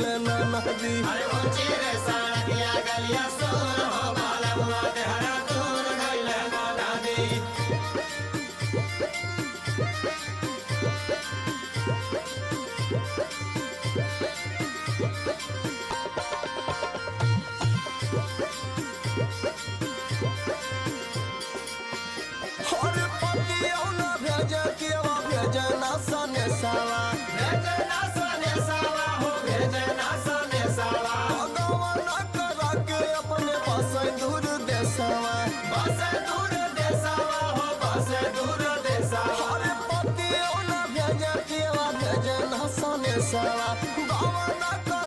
गइले ना नदी। अरे ऊंची रे सड़किया गलिया सोर हो बालमुआ देहरादून गइले ना नदी। अरे पतिया ना भेजे केवा भेजे ना सने सावा। भेजे ना सने सावा हो भेजे ना सने सावा। गवाना करा के अपने बसे दूर देसावा। बसे दूर देसावा हो बसे दूर देसावा। अरे पतिया ना भेजे केवा भेजे ना सने सावा।